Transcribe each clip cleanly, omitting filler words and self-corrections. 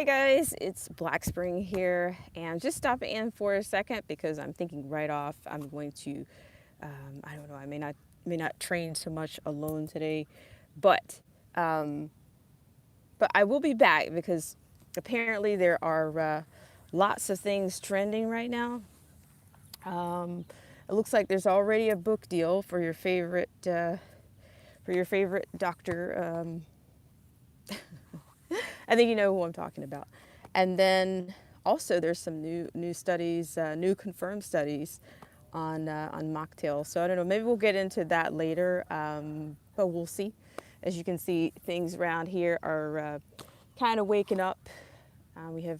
Hi guys, it's Black Spring here, and just stopping in for a second because I'm thinking right off I'm going to, I don't know, I may not train so much alone today, but um, but I will be back because apparently there are lots of things trending right now. It looks like there's already a book deal for your favorite doctor. I think you know who I'm talking about. And then also there's some new studies, new confirmed studies on mocktails. So I don't know. Maybe we'll get into that later, but we'll see. As you can see, things around here are kind of waking up. We have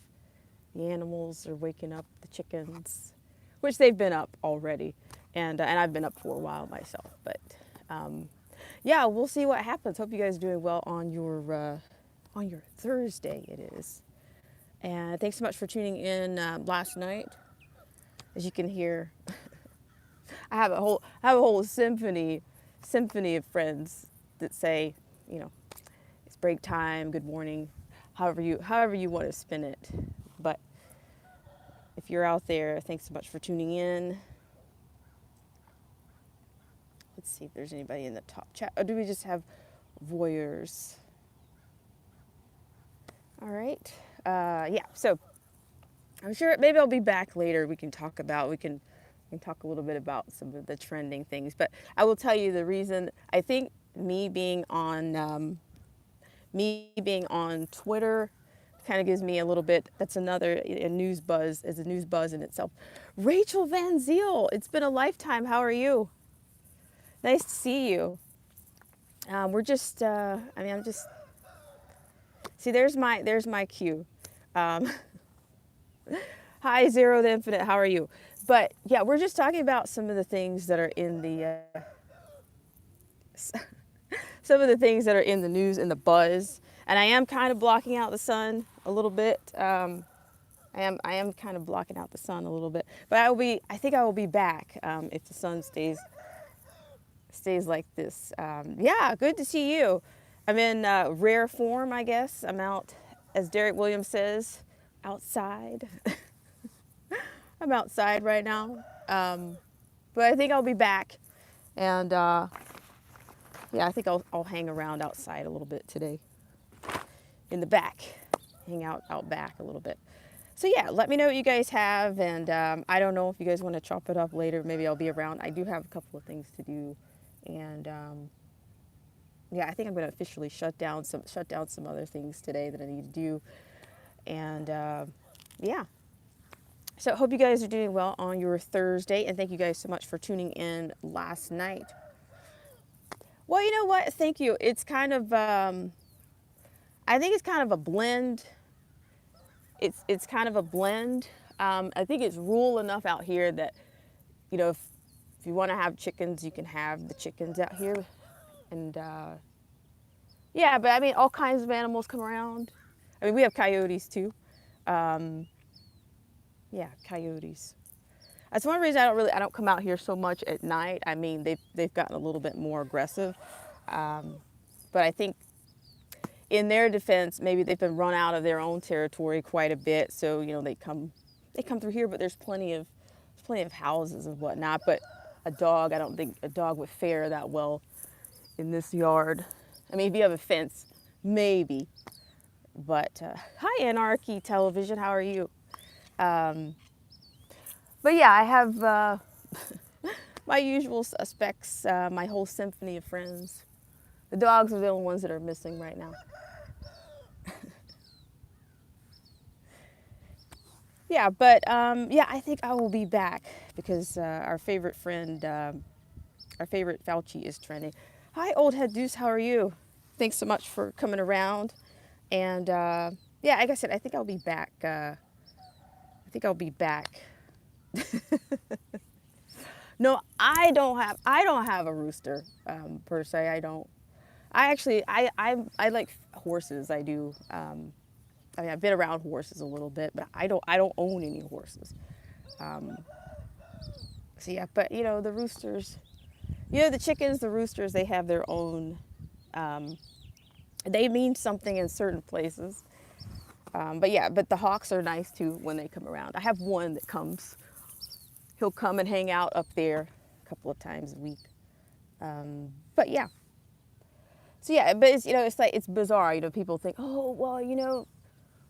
the animals are waking up, the chickens, which they've been up already, and I've been up for a while myself. But yeah, we'll see what happens. Hope you guys are doing well on your Thursday. It is, and thanks so much for tuning in last night. As you can hear, I have a whole symphony of friends that say, you know, it's break time, good morning, however you want to spin it. But if you're out there, thanks so much for tuning in. Let's see if there's anybody in the top chat. Or do we just have voyeurs? All right. Yeah. So I'm sure maybe I'll be back later. We can talk a little bit about some of the trending things. But I will tell you the reason. I think me being on Twitter kind of gives me a little bit. That's another a news buzz. Is a news buzz in itself. Rachel Van Ziel. It's been a lifetime. How are you? Nice to see you. We're just. I'm just. See, there's my cue. Um, Hi, Zero the Infinite. How are you? But yeah, we're just talking about some of the things that are in the some of the things that are in the news and the buzz. And I am kind of blocking out the sun a little bit. I am kind of blocking out the sun a little bit. But I think I will be back if the sun stays like this. Yeah, good to see you. I'm in rare form, I guess. I'm out, as Derek Williams says, outside. I'm outside right now. But I think I'll be back. And yeah, I think I'll hang around outside a little bit today. In the back. Hang out back a little bit. So yeah, let me know what you guys have. And I don't know if you guys want to chop it up later. Maybe I'll be around. I do have a couple of things to do. And yeah, I think I'm going to officially shut down some other things today that I need to do. And yeah. So I hope you guys are doing well on your Thursday, and thank you guys so much for tuning in last night. Well, you know what? Thank you. It's kind of, I think it's kind of a blend. It's kind of a blend. I think it's rural enough out here that, you know, if you want to have chickens, you can have the chickens out here. And yeah, but I mean, all kinds of animals come around. I mean, we have coyotes too. Yeah, coyotes. That's one reason I don't come out here so much at night. I mean, they've gotten a little bit more aggressive, but I think in their defense, maybe they've been run out of their own territory quite a bit. So you know they come through here, but there's plenty of houses and whatnot. But a dog, I don't think a dog would fare that well in this yard. I mean, if you have a fence, maybe. But hi, Anarchy Television. How are you? But yeah, I have my usual suspects, my whole symphony of friends. The dogs are the only ones that are missing right now. Yeah, but yeah, I think I will be back because our favorite friend, our favorite Fauci is trending. Hi, Old Head Deuce, how are you? Thanks so much for coming around. And yeah, like I said, I think I'll be back. No, I don't have a rooster per se. I don't. I actually I like horses. I do. I mean, I've been around horses a little bit, but I don't own any horses. Um, so yeah, but you know the roosters, you know the chickens, the roosters, they have their own. They mean something in certain places. But yeah, but the hawks are nice too when they come around. I have one that comes. He'll come and hang out up there a couple of times a week. But yeah. So yeah, but it's, it's like, it's bizarre. People think, oh, well,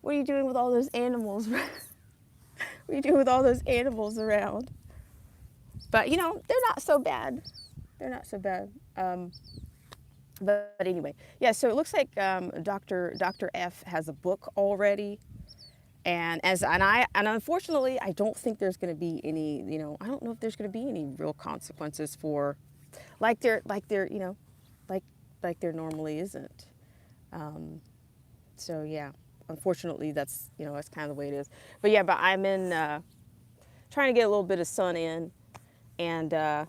what are you doing with all those animals? What are you doing with all those animals around? But they're not so bad. They're not so bad. But anyway, yeah. So it looks like Dr. F has a book already, and unfortunately, I don't think there's going to be any. I don't know if there's going to be any real consequences for, like like there normally isn't. So yeah, unfortunately, that's kind of the way it is. But yeah, but I'm in trying to get a little bit of sun in, and a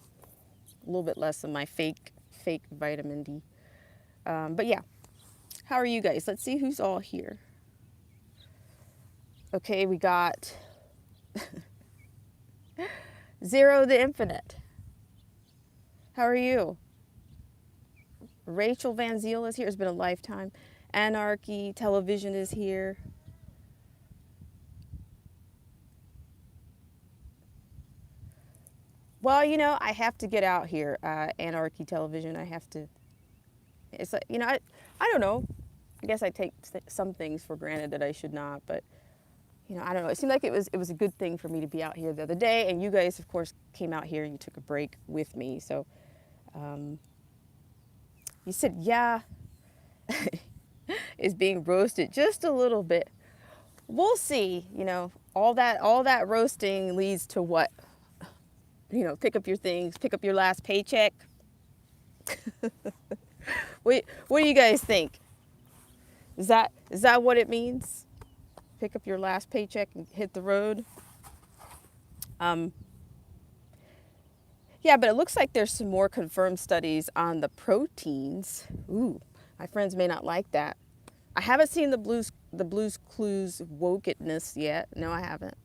little bit less of my fake vitamin D. But yeah, how are you guys? Let's see who's all here. Okay, we got Zero the Infinite. How are you? Rachel Van Ziel is here. It's been a lifetime. Anarchy Television is here. Well, I have to get out here. Anarchy Television. I have to. It's like, I don't know. I guess I take some things for granted that I should not, but I don't know. It seemed like it was a good thing for me to be out here the other day, and you guys, of course, came out here and you took a break with me. So, you said, yeah, is being roasted just a little bit. We'll see. All that roasting leads to what? Pick up your things, pick up your last paycheck. What do you guys think? Is that what it means? Pick up your last paycheck and hit the road. Yeah, but it looks like there's some more confirmed studies on the proteins. Ooh, my friends may not like that. I haven't seen the Blues Clues wokeness yet. No, I haven't.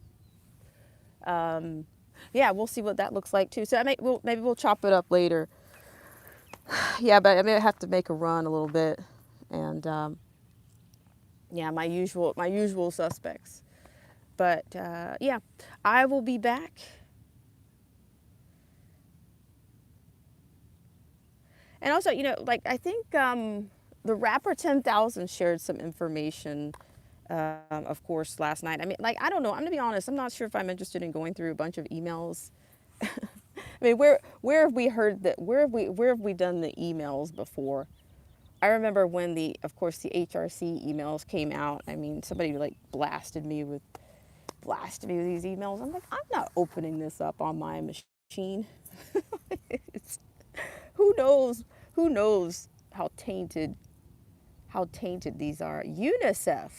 Yeah, we'll see what that looks like too. So maybe we'll chop it up later. Yeah, but I may have to make a run a little bit, and yeah, my usual suspects. But yeah, I will be back. And also, I think the rapper 10,000 shared some information, of course, last night. I mean, I don't know. I'm gonna be honest. I'm not sure if I'm interested in going through a bunch of emails. I mean, where have we heard that? Where have we done the emails before? I remember when of course, the HRC emails came out. I mean, somebody blasted me with these emails. I'm like, I'm not opening this up on my machine. Who knows how tainted these are. Unicef.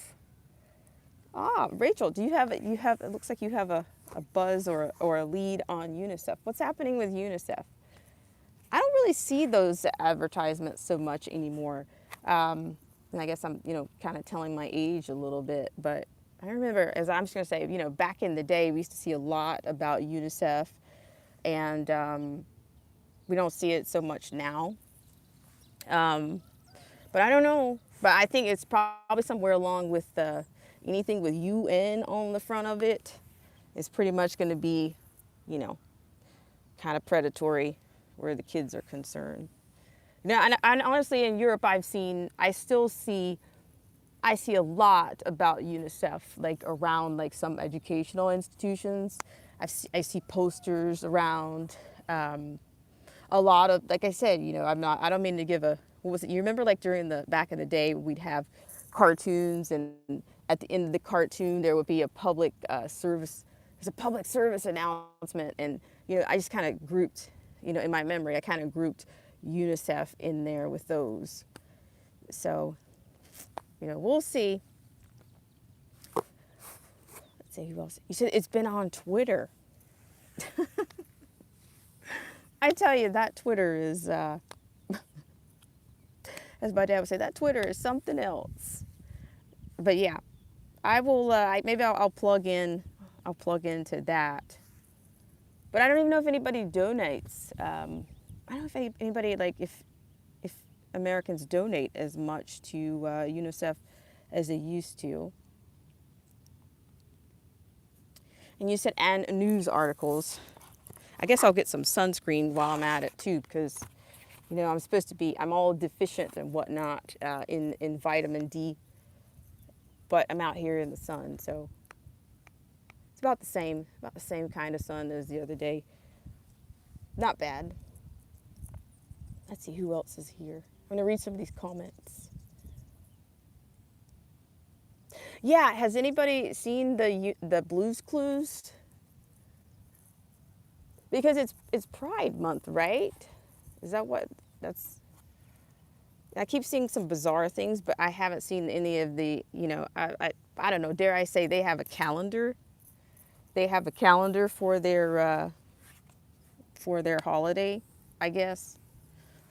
Rachel, do you have it looks like you have a buzz or a lead on Unicef. What's happening with Unicef? I don't really see those advertisements so much anymore. And I guess I'm, kind of telling my age a little bit, but I remember, as I'm just going to say, back in the day, we used to see a lot about Unicef, and we don't see it so much now. But I don't know. But I think it's probably somewhere along with anything with UN on the front of it is pretty much going to be, kind of predatory where the kids are concerned. And honestly, in Europe, I still see a lot about UNICEF, around some educational institutions. I see posters around. A lot of, like I said, I don't mean to give what was it? You remember during back in the day, we'd have cartoons, and at the end of the cartoon, there would be a public service announcement. And, I just kind of grouped, in my memory, I kind of grouped UNICEF in there with those. So, we'll see. Let's see who else. You said it's been on Twitter. I tell you, that Twitter is, as my dad would say, that Twitter is something else. But yeah, I will. Maybe I'll plug in. I'll plug into that. But I don't even know if anybody donates. I don't know if anybody if Americans donate as much to UNICEF as they used to. And you said and news articles. I guess I'll get some sunscreen while I'm at it too, because you know I'm all deficient and whatnot in vitamin D, but I'm out here in the sun, so it's about the same kind of sun as the other day. Not bad. Let's see who else is here. I'm gonna read some of these comments. Yeah, has anybody seen the Blues Clues? Because it's Pride Month, right? Is that what that's? I keep seeing some bizarre things, but I haven't seen any of the. You know, I don't know. Dare I say they have a calendar? They have a calendar for their holiday, I guess.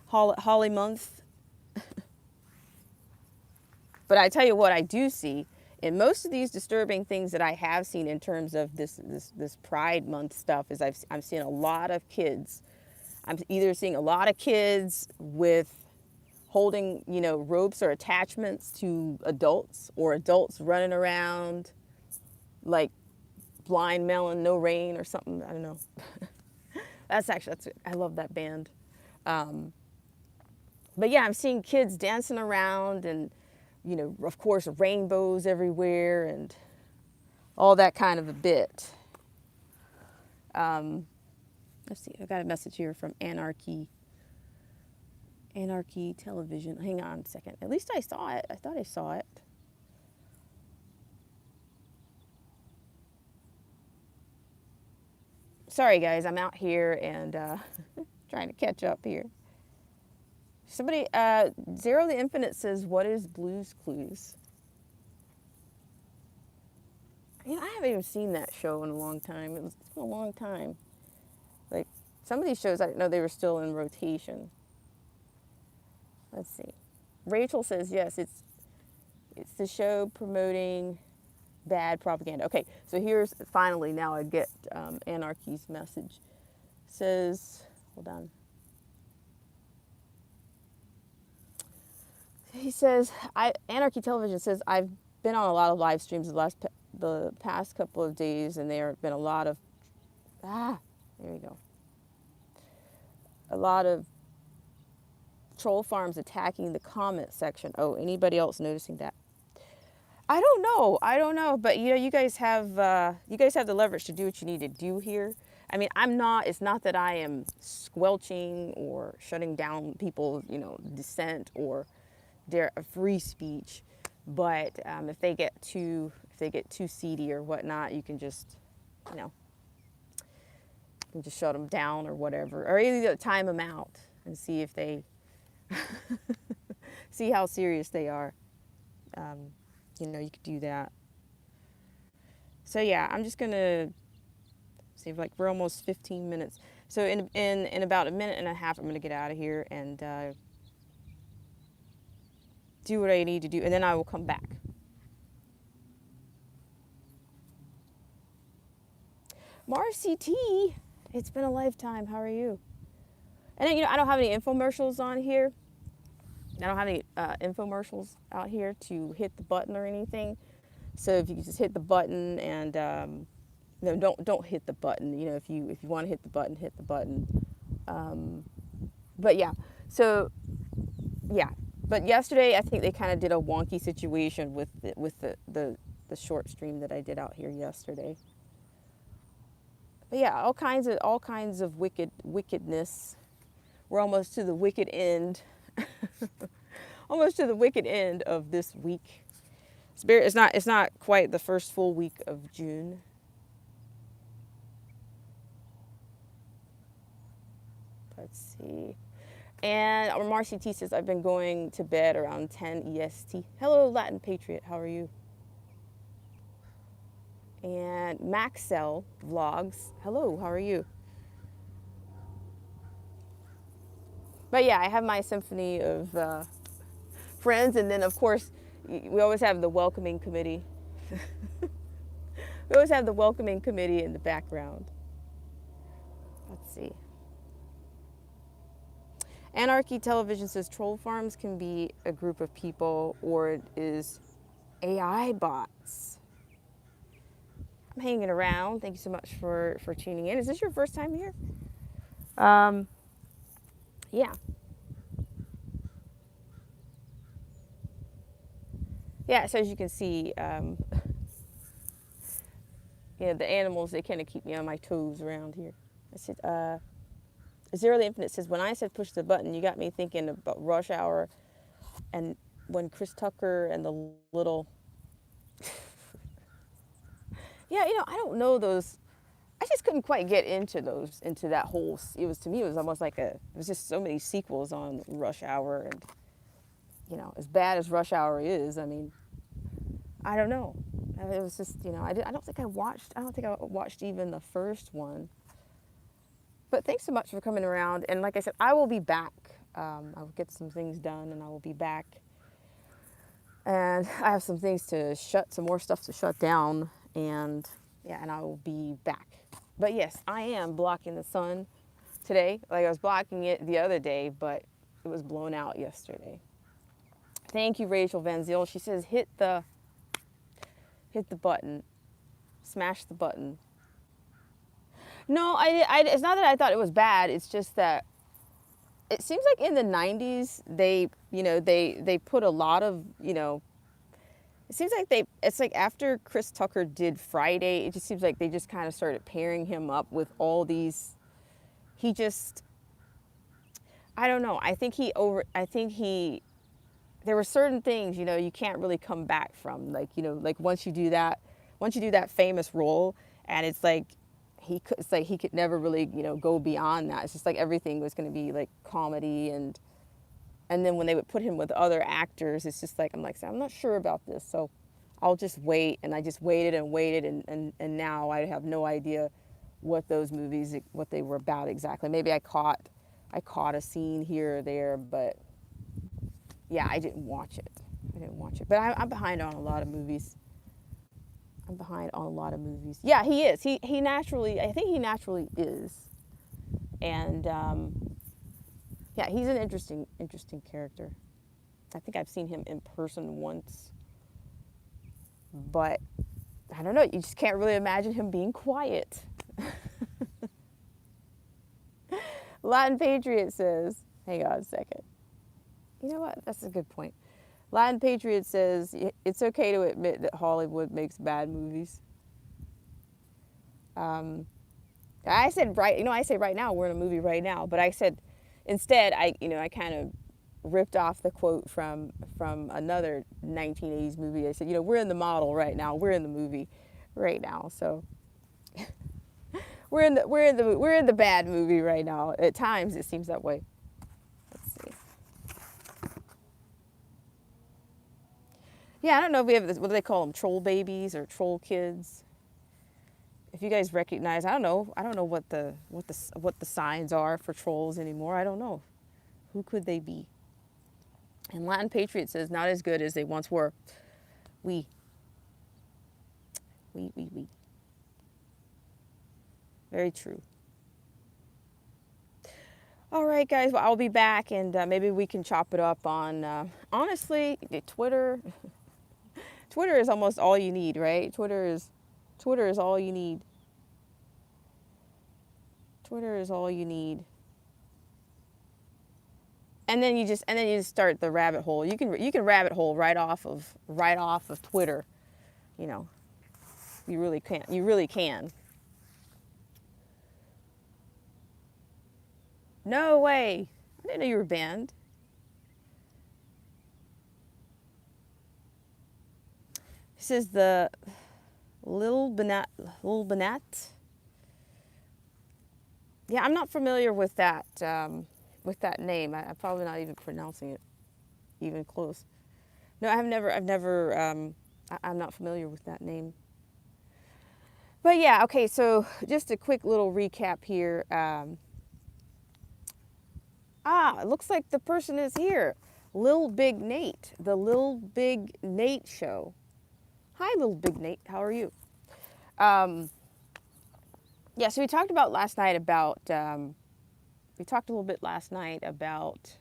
Holly month. But I tell you what, I do see in most of these disturbing things that I have seen in terms of this Pride Month stuff is I'm seeing a lot of kids. I'm either seeing a lot of kids with holding, you know, ropes or attachments to adults, or adults running around like Blind Melon, No Rain or something. I don't know. that's I love that band. But yeah, I'm seeing kids dancing around and, you know, of course, rainbows everywhere and all that kind of a bit. Let's see, I got a message here from Anarchy Television. Hang on a second. At least I saw it. I thought I saw it. Sorry, guys, I'm out here and trying to catch up here. Somebody, Zero the Infinite says, what is Blues Clues? You know, I haven't even seen that show in a long time. It's been a long time. Like, some of these shows, I didn't know they were still in rotation. Let's see. Rachel says, yes, it's the show promoting bad propaganda. Okay, so here's, finally, now I get Anarchy's message. It says, hold on. He says, Anarchy Television says, I've been on a lot of live streams the past couple of days, and there have been a lot of, there we go. A lot of troll farms attacking the comment section. Oh, anybody else noticing that? I don't know, but you know, you guys have the leverage to do what you need to do here. I mean, it's not that I am squelching or shutting down people's, you know, dissent or their free speech, but if they get too seedy or whatnot, you can just, you know, shut them down or whatever, or either time them out and see if they see how serious they are. You know, you could do that. So yeah, I'm just gonna see, like, we're almost 15 minutes. So in about a minute and a half, I'm gonna get out of here and do what I need to do, and then I will come back. Marcy T, it's been a lifetime. How are you? And then, you know, I don't have any infomercials on here. I don't have any infomercials out here to hit the button or anything. So if you could just hit the button and no, don't hit the button. You know, if you want to hit the button, hit the button. But yeah, so yeah. But yesterday, I think they kind of did a wonky situation with the short stream that I did out here yesterday. But yeah, all kinds of wickedness. We're almost to the wicked end. Almost to the wicked end of this week. It's not quite the first full week of June. Let's see. And Marcy T says, I've been going to bed around 10 EST. Hello, Latin Patriot. How are you? And Maxell Vlogs. Hello, how are you? But yeah, I have my symphony of friends. And then, of course, we always have the welcoming committee. We always have the welcoming committee in the background. Let's see. Anarchy Television says troll farms can be a group of people or it is AI bots. hanging around. Thank you so much for tuning in. Is this your first time here? Um, yeah. Yeah, so as you can see, the animals, they kind of keep me on my toes around here. I said, Zero the Infinite says, when I said push the button, you got me thinking about Rush Hour and when Chris Tucker and the little... Yeah, I don't know those. I just couldn't quite get into that whole... It was, to me, it was almost like it was just so many sequels on Rush Hour. And, as bad as Rush Hour is, I mean, I don't know. It was just, I don't think I watched even the first one. But thanks so much for coming around. And like I said, I will be back. I'll get some things done and I will be back. And I have some more stuff to shut down. And I will be back. But yes, I am blocking the sun today. Like I was blocking it the other day, but it was blown out yesterday. Thank you, Rachel Van Zyl. She says, hit the button. Smash the button. No, it's not that I thought it was bad. It's just that it seems like in the 90s, they put a lot of, it seems like it's like after Chris Tucker did Friday, it just seems like they just kind of started pairing him up with all these, I don't know. There were certain things, you can't really come back from. Like, like once you do that famous role, and it's like he could never really, go beyond that. It's just like everything was going to be like comedy, and then when they would put him with other actors, it's just like I'm not sure about this, so I'll just wait. And I just waited and waited, and now I have no idea what those movies, what they were about exactly. Maybe I caught a scene here or there, but yeah, I didn't watch it. But I'm behind on a lot of movies. Yeah, he is. I think he naturally is. And yeah, he's an interesting character. I think I've seen him in person once. But I don't know, you just can't really imagine him being quiet. Latin Patriot says, hang on a second. You know what? That's a good point. Latin Patriot says, it's okay to admit that Hollywood makes bad movies. I said I say right now, we're in a movie right now, but I said, instead, I kind of ripped off the quote from another 1980s movie. I said, we're in the model right now. We're in the movie right now. So we're in the bad movie right now. At times it seems that way. Let's see. Yeah, I don't know if we have this, what do they call them? Troll babies or troll kids? If you guys recognize, I don't know what the signs are for trolls anymore. I don't know. Who could they be? And Latin Patriot says, not as good as they once were. We. Very true. All right, guys. Well, I'll be back, and maybe we can chop it up on, honestly, Twitter. Twitter is almost all you need, right? Twitter is all you need. Twitter is all you need. And then you just start the rabbit hole. You can rabbit hole right off of Twitter. You really can. You really can. No way. I didn't know you were banned. This is the Lil Banat. Yeah, I'm not familiar with that name. I'm probably not even pronouncing it even close. No, I'm not familiar with that name. But yeah, okay, so just a quick little recap here. It looks like the person is here. Lil Big Nate, the Lil Big Nate show. Hi, Lil Big Nate, how are you? Yeah, so we talked about last night we talked a little bit last night about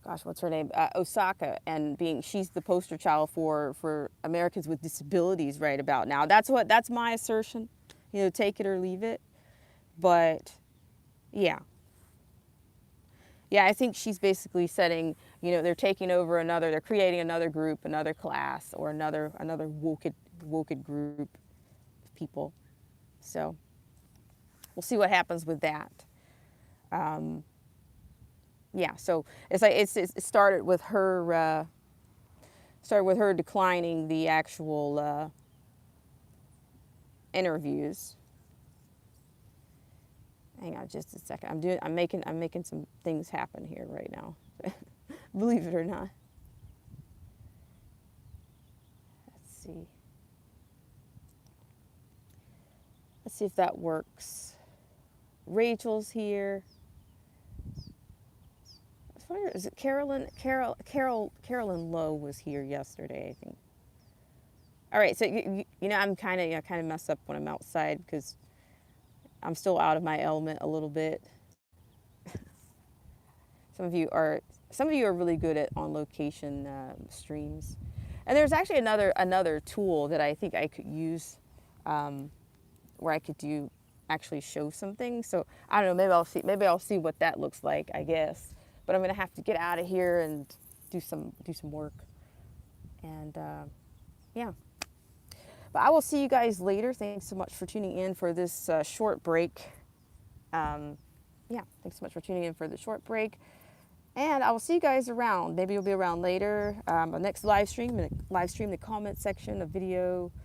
gosh, what's her name? Osaka, and she's the poster child for Americans with disabilities right about now. That's my assertion. You know, take it or leave it. But yeah. Yeah, I think she's basically setting, you know, they're creating another group, another class, or another woke group of people. So we'll see what happens with that. Yeah, so it's like it started with her declining the actual interviews. Hang on just a second. I'm making some things happen here right now. Believe it or not. Let's see. Let's see if that works. Rachel's here. Is it Carolyn Lowe was here yesterday, I think. All right, so you know I'm kind of mess up when I'm outside because I'm still out of my element a little bit. Some of you are really good at on location streams, and there's actually another tool that I think I could use, where I could actually show some things. So I don't know. Maybe I'll see what that looks like. I guess, but I'm gonna have to get out of here and do some work, and yeah. But I will see you guys later. Thanks so much for tuning in for this short break. Yeah, thanks so much for tuning in for the short break. And I will see you guys around. Maybe you'll be around later. The next live stream, the comment section, a video